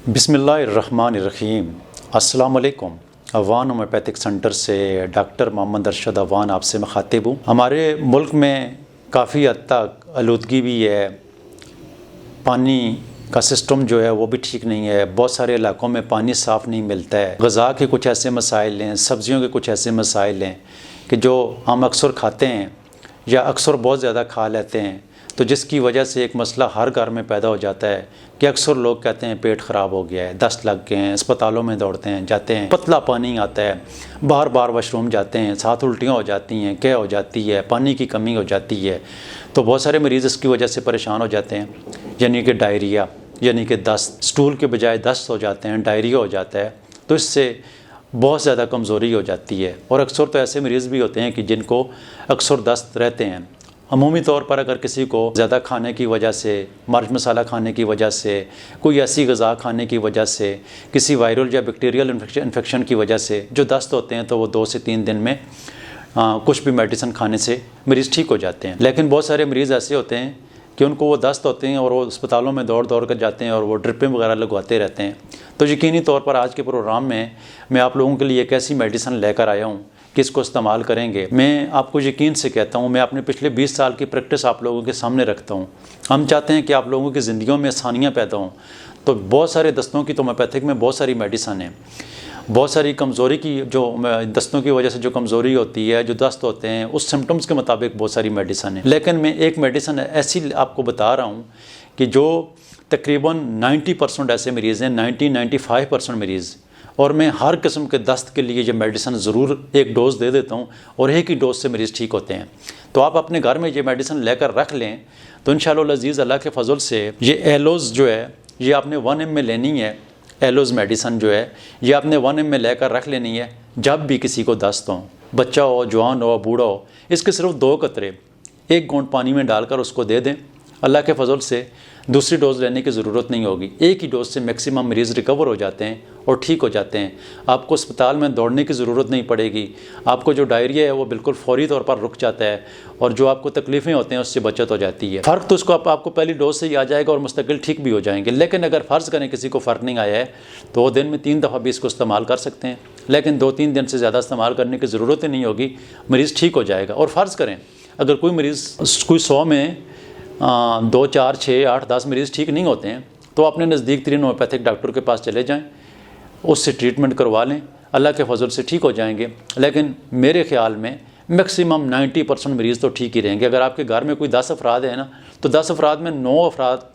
बिस्मिल्लाहिर्रहमानिर्रहीम। अस्सलाम वालेकुम। अवान होम्योपैथिक सेंटर से डॉक्टर मोहम्मद अरशद अवान आपसे मुखातिब हूँ। हमारे मुल्क में काफ़ी हद तक आलूदगी भी है, पानी का सिस्टम जो है वो भी ठीक नहीं है। बहुत सारे इलाकों में पानी साफ़ नहीं मिलता है। ग़िज़ा के कुछ ऐसे मसाइल हैं, सब्ज़ियों के कुछ ऐसे मसाइल हैं कि जो हम अक्सर खाते हैं या अक्सर बहुत ज़्यादा खा लेते हैं, तो जिसकी वजह से एक मसला हर घर में पैदा हो जाता है कि अक्सर लोग कहते हैं पेट ख़राब हो गया है, दस्त लग गए हैं, अस्पतालों में दौड़ते हैं, जाते हैं, पतला पानी आता है, बार बार वॉशरूम जाते हैं, साथ उल्टियाँ हो जाती हैं, क्या हो जाती है, पानी की कमी हो जाती है। तो बहुत सारे मरीज़ इसकी वजह से परेशान हो जाते हैं, यानी कि डायरिया, यानी कि दस्त, स्टूल के बजाय दस्त हो जाते हैं, डायरिया हो जाता है। तो इससे बहुत ज़्यादा कमज़ोरी हो जाती है। और अक्सर तो ऐसे मरीज़ भी होते हैं कि जिनको अक्सर दस्त रहते हैं। अमूमी तौर पर अगर किसी को ज़्यादा खाने की वजह से, मर्च मसाला खाने की वजह से, कोई ऐसी ग़िज़ा खाने की वजह से, किसी वायरल या बैक्टीरियल इन्फेक्शन की वजह से जो दस्त होते हैं, तो वो 2 से 3 दिन में कुछ भी मेडिसिन खाने से मरीज़ ठीक हो जाते हैं। लेकिन बहुत सारे मरीज़ ऐसे होते हैं कि उनको वो दस्त होते हैं और वो अस्पतालों में दौड़ दौड़ कर जाते हैं और वो ड्रिपें वगैरह लगवाते रहते हैं। तो यकीनी तौर पर आज के प्रोग्राम में मैं आप लोगों के लिए एक ऐसी मेडिसिन लेकर आया हूँ कि इसको इस्तेमाल करेंगे। मैं आपको यकीन से कहता हूँ, मैं अपने पिछले 20 साल की प्रैक्टिस आप लोगों के सामने रखता हूँ। हम चाहते हैं कि आप लोगों की ज़िंदगियों में आसानियाँ पैदा हों। तो बहुत सारे दस्तों की, तो होम्योपैथिक में बहुत सारी मेडिसिन है। बहुत सारी कमज़ोरी की, जो दस्तों की वजह से जो कमज़ोरी होती है, जो दस्त होते हैं, उस सिम्टम्स के मुताबिक बहुत सारी मेडिसिन है। लेकिन मैं एक मेडिसिन ऐसी आपको बता रहा हूँ कि जो तकरीबन 90% ऐसे मरीज़ हैं, 95% मरीज़, और मैं हर किस्म के दस्त के लिए ये मेडिसिन ज़रूर एक डोज़ दे देता हूँ और एक ही डोज़ से मरीज़ ठीक होते हैं। तो आप अपने घर में ये मेडिसिन लेकर रख लें तो इंशाअल्लाह अज़ीज़ अल्लाह के फजल से ये एलोज़ जो है, ये आपने 1 ml में लेनी है। एलोज़ मेडिसिन जो है ये आपने 1 ml में लेकर रख लेनी है। जब भी किसी को दस्त हो, बच्चा हो, जवान हो, बूढ़ा हो, इसके सिर्फ 2 कतरे 1 घूंट पानी में डालकर उसको दे दें। अल्लाह के फजल से दूसरी डोज़ लेने की ज़रूरत नहीं होगी। एक ही डोज़ से मैक्सिमम मरीज़ रिकवर हो जाते हैं और ठीक हो जाते हैं। आपको अस्पताल में दौड़ने की ज़रूरत नहीं पड़ेगी। आपको जो डायरिया है वो बिल्कुल फ़ौरी तौर पर रुक जाता है और जो आपको तकलीफ़ें होते हैं उससे बचत हो जाती है। फ़र्क तो उसको आपको पहली डोज़ से ही आ जाएगा और मुस्तकिल ठीक भी हो जाएंगे। लेकिन अगर फ़र्ज़ करें किसी को फ़र्क नहीं आया है तो वो दिन में 3 दफ़ा भी इसको इस्तेमाल कर सकते हैं। लेकिन 2-3 दिन से ज़्यादा इस्तेमाल करने की ज़रूरत ही नहीं होगी, मरीज़ ठीक हो जाएगा। और फ़र्ज़ करें अगर कोई मरीज़, कोई 100 में 2, 4, 6, 8, 10 मरीज़ ठीक नहीं होते हैं तो अपने नज़दीक तरीन होम्योपैथिक डॉक्टर के पास चले जाएं, उससे ट्रीटमेंट करवा लें, अल्लाह के फजल से ठीक हो जाएंगे। लेकिन मेरे ख़्याल में मैक्सिमम 90% मरीज़ तो ठीक ही रहेंगे। अगर आपके घर में कोई 10 अफराद है ना, तो 10 अफराद में 9 अफराद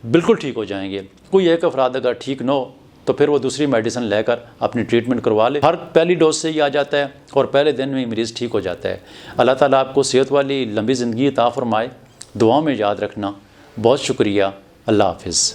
बिल्कुल ठीक हो जाएंगे। कोई एक अफराद अगर ठीक न हो तो फिर वो दूसरी मेडिसिन लेकर अपनी ट्रीटमेंट करवा ले। हर पहली डोज से ही आ जाता है और पहले दिन में ही मरीज़ ठीक हो जाता है। अल्लाह ताला आपको सेहत वाली लंबी ज़िंदगी अता फ़रमाए। दुआ में याद रखना। बहुत शुक्रिया। अल्लाह हाफ़िज़।